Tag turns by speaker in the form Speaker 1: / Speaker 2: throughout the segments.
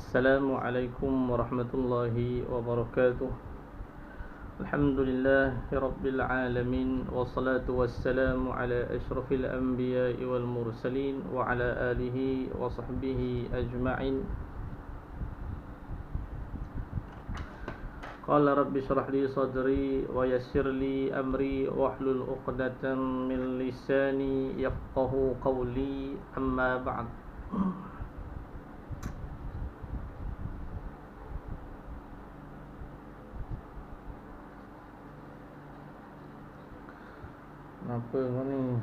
Speaker 1: Assalamualaikum warahmatullahi wabarakatuh. Alhamdulillahi rabbil alamin. Wassalatu wassalamu ala ashrafil anbiya'i wal mursalin wa ala alihi wa sahbihi ajma'in. Qala rabbi shrah li sadri wa yassir li amri wahlul 'uqdatam min lisani yafqahu qawli. Amma ba'd. Apa kau ni?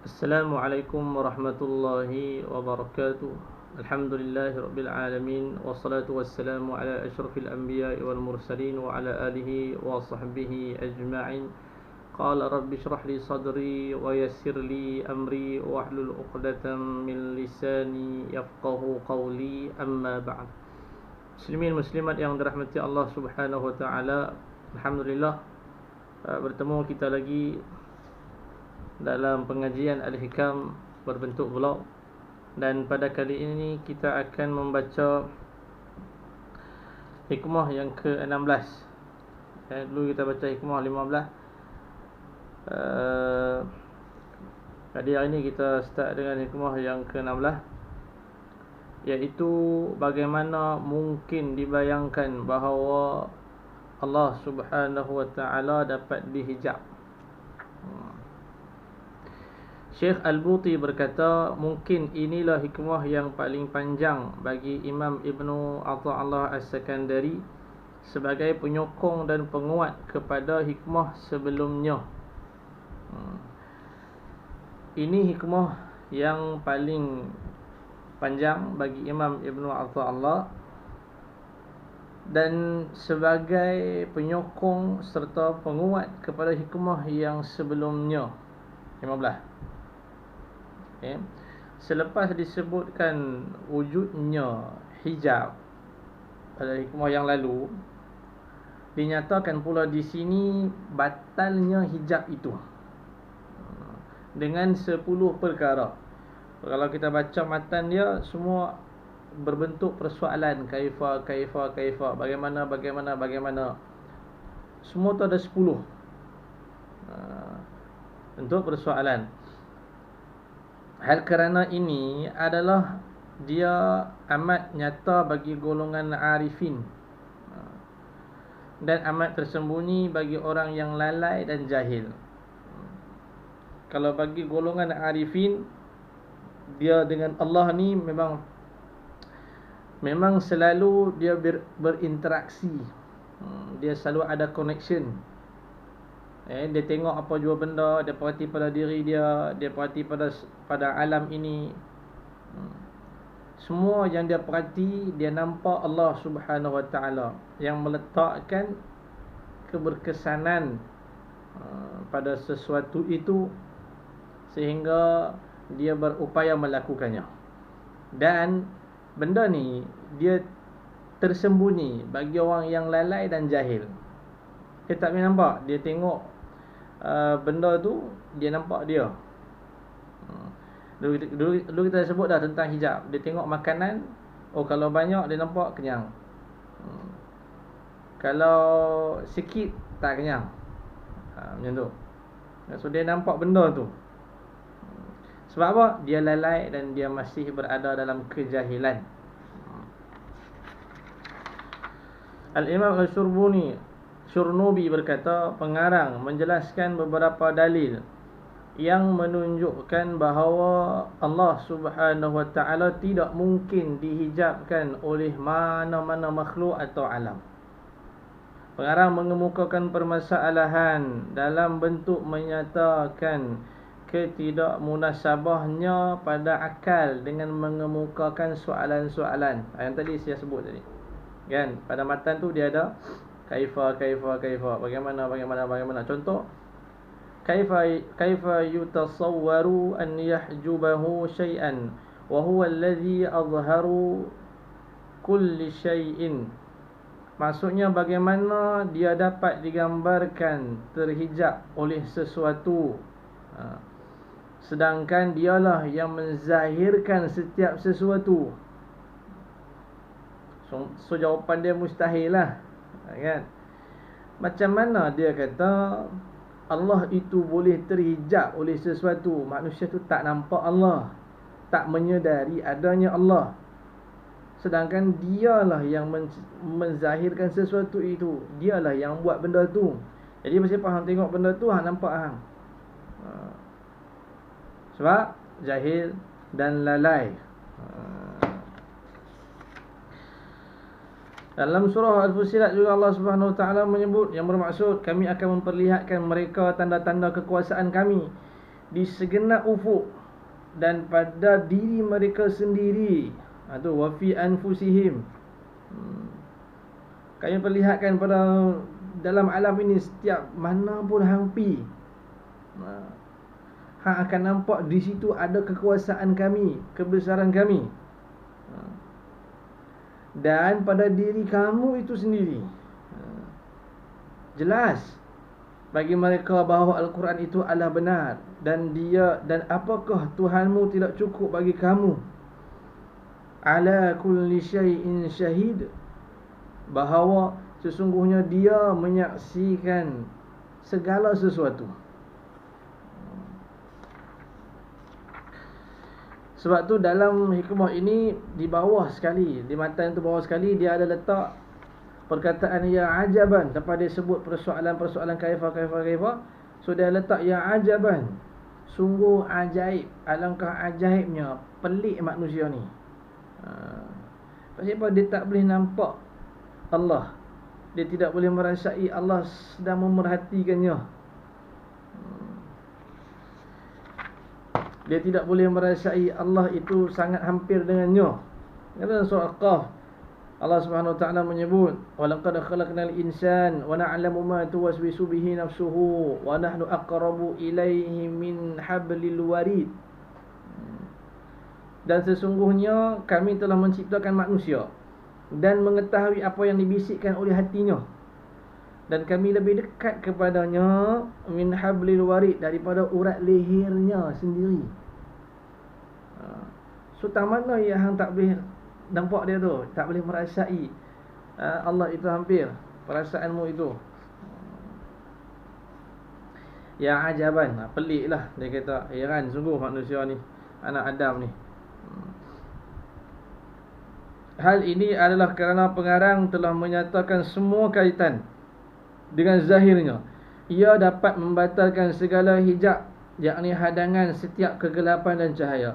Speaker 1: Assalamualaikum warahmatullahi wabarakatuh. Alhamdulillahi rabbil alamin. Wassalatu wassalamu ala ashrafil anbiya'i wal mursalin wa ala alihi wa sahbihi ajma'in. Qala rabbi shrah li sadri wa yassir li amri wahlul 'uqdatam min lisani yafqahu qawli. Amma ba'd. Muslimin muslimat yang dirahmati Allah Subhanahu wa taala, alhamdulillah bertemu kita lagi dalam pengajian Al-Hikam berbentuk vlog. Dan pada kali ini kita akan membaca hikmah yang ke-16. Dulu kita baca hikmah 15. Pada hari ini kita start dengan hikmah yang ke-16, iaitu bagaimana mungkin dibayangkan bahawa Allah Subhanahu wa taala dapat dihijab. Syekh Al-Buti berkata, mungkin inilah hikmah yang paling panjang bagi Imam Ibnu Ata'illah As-Sakandari sebagai penyokong dan penguat kepada hikmah sebelumnya. Ini hikmah yang paling panjang bagi Imam Ibnu Ata'illah dan sebagai penyokong serta penguat kepada hikmah yang sebelumnya 15. Selepas disebutkan wujudnya hijab pada hikmah yang lalu, dinyatakan pula di sini batalnya hijab itu dengan 10 perkara. Kalau kita baca matan dia, semua berbentuk persoalan, kaifa, bagaimana. Semua tu ada 10 bentuk persoalan. Hal kerana ini adalah dia amat nyata bagi golongan arifin dan amat tersembunyi bagi orang yang lalai dan jahil. Kalau bagi golongan arifin, dia dengan Allah ni memang selalu dia berinteraksi. Dia selalu ada connection. Dia tengok apa jua benda, dia perhati pada diri dia, dia perhati pada alam ini. Semua yang dia perhati, dia nampak Allah Subhanahu wa taala yang meletakkan keberkesanan pada sesuatu itu sehingga dia berupaya melakukannya. Dan benda ni dia tersembunyi bagi orang yang lalai dan jahil. Dia tak boleh nampak. Dia tengok benda tu, dia nampak dia. Dulu kita sebut dah tentang hijab. Dia tengok makanan, kalau banyak dia nampak kenyang. Kalau sikit tak kenyang. Macam tu. So dia nampak benda tu. Sebab apa? Dia lalai dan dia masih berada dalam kejahilan. Al-Imam Al-Shurnubi berkata, pengarang menjelaskan beberapa dalil yang menunjukkan bahawa Allah Subhanahu wa taala tidak mungkin dihijabkan oleh mana-mana makhluk atau alam. Pengarang mengemukakan permasalahan dalam bentuk menyatakan ketidakmunasabahnya pada akal dengan mengemukakan soalan-soalan. Yang tadi saya sebut tadi. Kan? Pada matan tu dia ada kaifa, bagaimana. Contoh, kaifa yutasawwaru an yahjubahu syai'an wa huwa alladhi azharu kulli syai'in. Maksudnya bagaimana dia dapat digambarkan terhijab oleh sesuatu, sedangkan dialah yang menzahirkan setiap sesuatu. So jawapan dia mustahil lah, kan? Macam mana dia kata Allah itu boleh terhijab oleh sesuatu? Manusia tu tak nampak Allah, tak menyedari adanya Allah, sedangkan dialah yang menzahirkan sesuatu itu. Dialah yang buat benda tu. Jadi mesti hang tengok benda tu, hang nampak hang. Sebab jahil dan lalai. Dalam surah Al-Fussilat juga Allah Subhanahu Wa Taala menyebut yang bermaksud kami akan memperlihatkan mereka tanda-tanda kekuasaan kami di segenap ufuk dan pada diri mereka sendiri. Itu wa fi anfusihim. Kami perlihatkan pada dalam alam ini, setiap mana pun hang pi, hang akan nampak di situ ada kekuasaan kami, kebesaran kami. Dan pada diri kamu itu sendiri. Jelas bagi mereka bahawa Al-Quran itu adalah benar, dan apakah Tuhanmu tidak cukup bagi kamu? Ala kulli syai'in syahid, bahawa sesungguhnya dia menyaksikan segala sesuatu. Sebab tu dalam hikmah ini di bawah sekali, di matan tu bawah sekali, dia ada letak perkataan ya ajaban. Lepas dia sebut persoalan-persoalan kaifa. So dia letak ya ajaban, sungguh ajaib, alangkah ajaibnya, pelik manusia ni. Sebab dia tak boleh nampak Allah, dia tidak boleh merasai Allah sedang memerhatikannya. Dia tidak boleh merasai Allah itu sangat hampir dengannya. Dalam surah Qaf, Allah Subhanahu Wa Taala menyebut, wa laqad khalaqnal insan wa na'lamu ma tuwaswisu bihi nafsuhu wa nahnu aqrabu ilaihi min hablil warid. Dan sesungguhnya kami telah menciptakan manusia dan mengetahui apa yang dibisikkan oleh hatinya, dan kami lebih dekat kepadanya min hablil warid, daripada urat lehernya sendiri. So tak mana yang hang tak boleh nampak dia tu, tak boleh merasai Allah itu hampir, perasaanmu itu. Ya ajaban, pelik lah, dia kata heran sungguh manusia ni, anak Adam ni. Hal ini adalah kerana pengarang telah menyatakan semua kaitan dengan zahirnya. Ia dapat membatalkan segala hijab, yakni hadangan setiap kegelapan dan cahaya.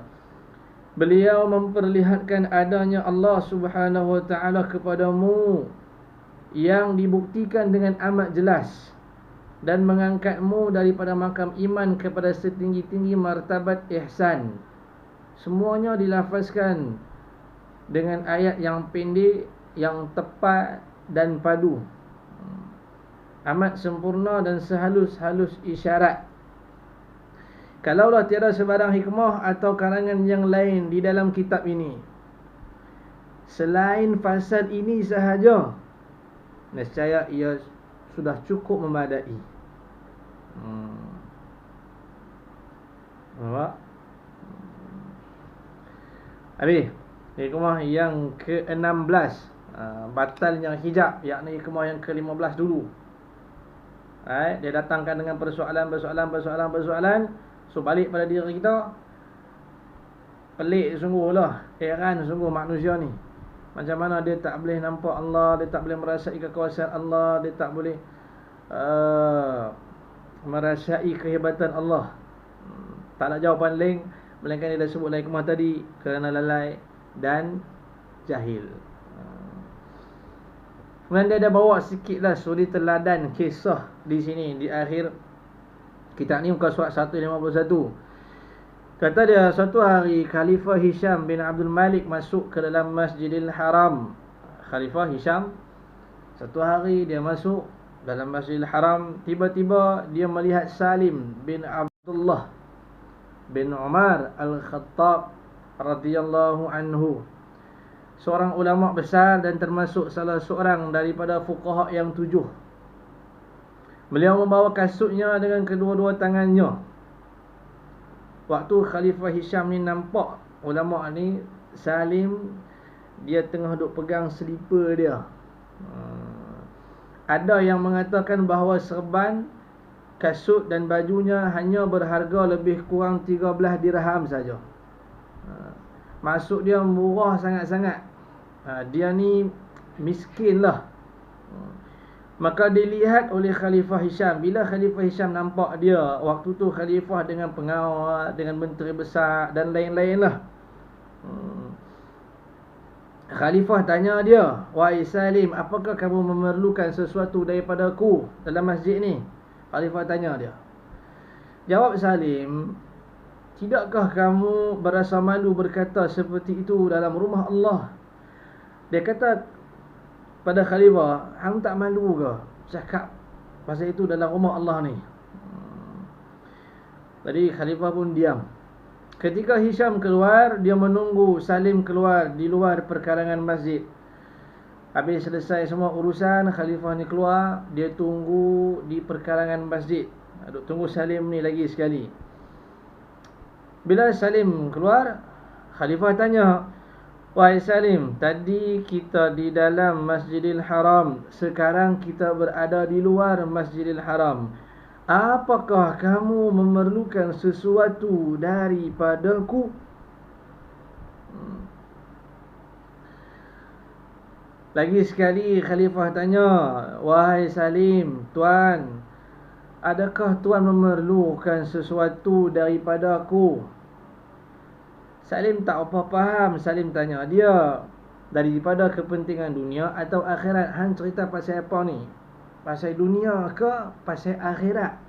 Speaker 1: Beliau memperlihatkan adanya Allah Subhanahu Wa Taala kepadamu yang dibuktikan dengan amat jelas, dan mengangkatmu daripada makam iman kepada setinggi-tinggi martabat ihsan. Semuanya dilafazkan dengan ayat yang pendek, yang tepat dan padu, amat sempurna dan sehalus-halus isyarat. Kalaulah tiada sebarang hikmah atau karangan yang lain di dalam kitab ini selain fasad ini sahaja, nescaya ia sudah cukup memadai. Nampak? Habis hikmah yang ke-16, batalnya hijab, yakni hikmah yang ke-15 dulu. Dia datangkan dengan persoalan. So balik pada diri kita, pelik sungguh lah, heran sungguh manusia ni. Macam mana dia tak boleh nampak Allah, dia tak boleh merasai kekuasaan Allah, dia tak boleh merasai kehebatan Allah. Tak nak jawapan lain melainkan dia dah sebut hikmah tadi, kerana lalai dan jahil. Kemudian dia ada bawa sikitlah suri teladan kisah di sini di akhir kitab ni, muka surat 151. Kata dia, suatu hari Khalifah Hisham bin Abdul Malik masuk ke dalam Masjidil Haram. Khalifah Hisham satu hari dia masuk dalam Masjidil Haram, tiba-tiba dia melihat Salim bin Abdullah bin Umar Al-Khattab radhiyallahu anhu, seorang ulama besar dan termasuk salah seorang daripada fuqaha yang 7. Beliau membawa kasutnya dengan kedua-dua tangannya. Waktu Khalifah Hisham ni nampak ulama ni, Salim, dia tengah duk pegang selipar dia. Ada yang mengatakan bahawa serban, kasut dan bajunya hanya berharga lebih kurang 13 dirham saja. Maksud dia murah sangat-sangat. Dia ni miskin lah. Maka dilihat oleh Khalifah Hisham. Bila Khalifah Hisham nampak dia, waktu tu Khalifah dengan pengawal, dengan menteri besar dan lain-lain lah. Khalifah tanya dia, "Wahai Salim, apakah kamu memerlukan sesuatu daripada aku dalam masjid ni?" Khalifah tanya dia. Jawab Salim, "Tidakkah kamu berasa malu berkata seperti itu dalam rumah Allah?" Dia kata pada Khalifah, "Hang tak malu ke cakap pasal itu dalam rumah Allah ni?" Jadi Khalifah pun diam. Ketika Hisham keluar, dia menunggu Salim keluar di luar perkarangan masjid. Habis selesai semua urusan, Khalifah ni keluar, dia tunggu di perkarangan masjid. Tunggu Salim ni lagi sekali. Bila Salim keluar, Khalifah tanya, "Wahai Salim, tadi kita di dalam Masjidil Haram, sekarang kita berada di luar Masjidil Haram. Apakah kamu memerlukan sesuatu daripadaku?" Lagi sekali Khalifah tanya, "Wahai Salim, Tuan, adakah Tuan memerlukan sesuatu daripadaku?" Salim tak apa faham. Salim tanya dia, "Daripada kepentingan dunia atau akhirat? Hang cerita pasal apa ni? Pasal dunia ke pasal akhirat?"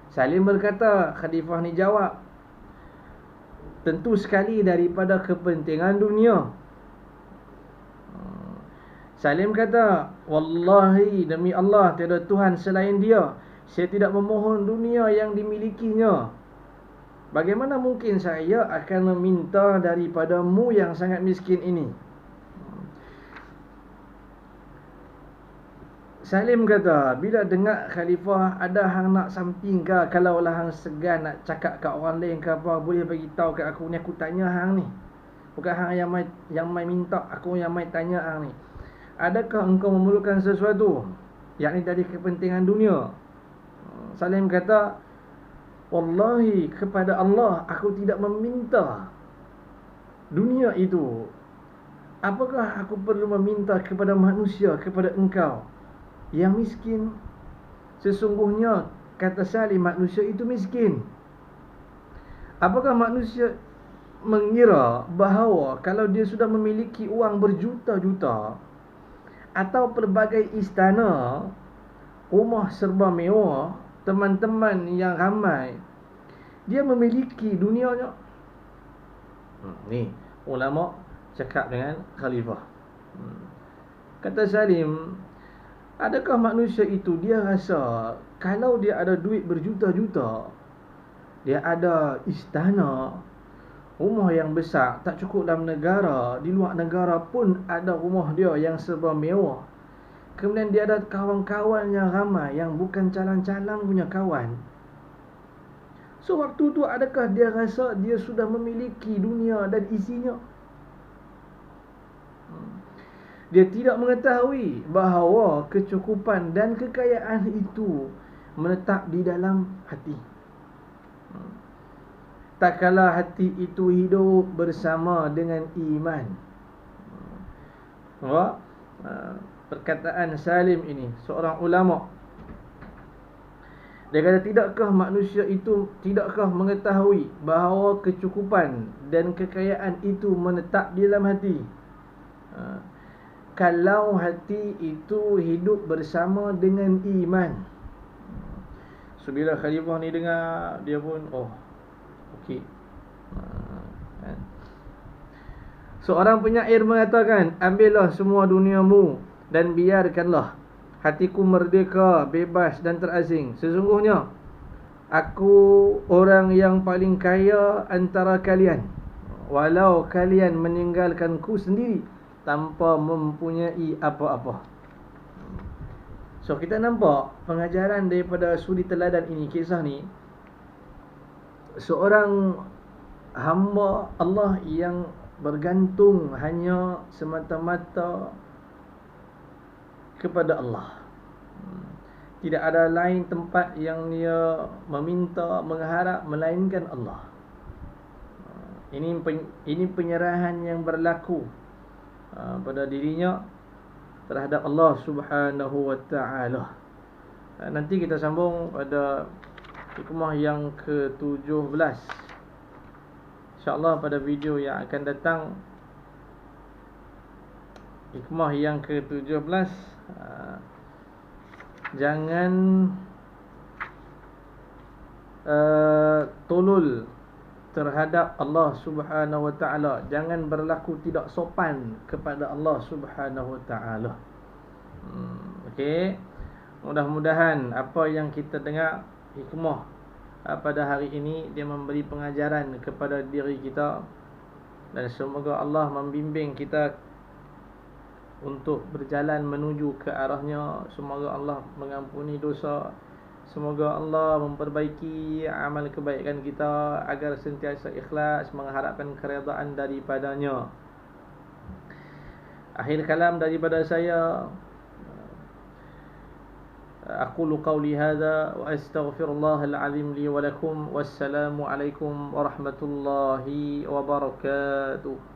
Speaker 1: Salim berkata, Khalifah ni jawab, "Tentu sekali daripada kepentingan dunia." Salim kata, "Wallahi, demi Allah, tiada Tuhan selain dia. Saya tidak memohon dunia yang dimilikinya. Bagaimana mungkin saya akan meminta daripadamu yang sangat miskin ini?" Salim kata, bila dengar Khalifah, ada hang nak samping ke? Kalaulah hang segan nak cakap kat orang lain ke apa, boleh bagi tahu kat aku ni, aku tanya hang ni. Bukan hang yang mai minta, aku yang mai tanya hang ni. Adakah engkau memerlukan sesuatu? Yakni dari kepentingan dunia. Salim kata, "Wallahi, kepada Allah, aku tidak meminta dunia itu. Apakah aku perlu meminta kepada manusia, kepada engkau yang miskin? Sesungguhnya," kata Salim, "manusia itu miskin. Apakah manusia mengira bahawa kalau dia sudah memiliki uang berjuta-juta atau pelbagai istana, rumah serba mewah, teman-teman yang ramai, dia memiliki dunianya?" Ni ulama cakap dengan Khalifah. Kata Salim, adakah manusia itu dia rasa kalau dia ada duit berjuta-juta, dia ada istana, rumah yang besar, tak cukup dalam negara, di luar negara pun ada rumah dia yang serba mewah, kemudian dia ada kawan-kawan yang ramai yang bukan calang-calang punya kawan. So waktu tu adakah dia rasa dia sudah memiliki dunia dan isinya? Dia tidak mengetahui bahawa kecukupan dan kekayaan itu menetap di dalam hati. Tak kala hati itu hidup bersama dengan iman. Perkataan Salim ini, seorang ulama. Dia kata, tidakkah manusia itu mengetahui bahawa kecukupan dan kekayaan itu menetap di dalam hati? Kalau hati itu hidup bersama dengan iman. So bila Khalifah ni dengar, dia pun okey. Seorang penyair mengatakan, ambillah semua duniamu dan biarkanlah hatiku merdeka, bebas dan terasing. Sesungguhnya aku orang yang paling kaya antara kalian, walau kalian meninggalkanku sendiri tanpa mempunyai apa-apa. So kita nampak pengajaran daripada suri teladan ini, kisah ni, seorang hamba Allah yang bergantung hanya semata-mata kepada Allah. Tidak ada lain tempat yang dia meminta, mengharap melainkan Allah. Ini penyerahan yang berlaku pada dirinya terhadap Allah Subhanahu wa taala. Nanti kita sambung pada hikmah yang ke-17, InsyaAllah pada video yang akan datang. Hikmah yang ke-17, jangan tolol terhadap Allah Subhanahu wa taala. Jangan berlaku tidak sopan kepada Allah Subhanahu wa taala. Okey. Mudah-mudahan apa yang kita dengar hikmah pada hari ini, dia memberi pengajaran kepada diri kita, dan semoga Allah membimbing kita untuk berjalan menuju ke arahnya. Semoga Allah mengampuni dosa. Semoga Allah memperbaiki amal kebaikan kita agar sentiasa ikhlas mengharapkan keredaan daripadanya. Akhir kalam daripada saya, aqulu qawli hadha wa astaghfirullahal azim li wa lakum. Wassalamu alaikum warahmatullahi wabarakatuh.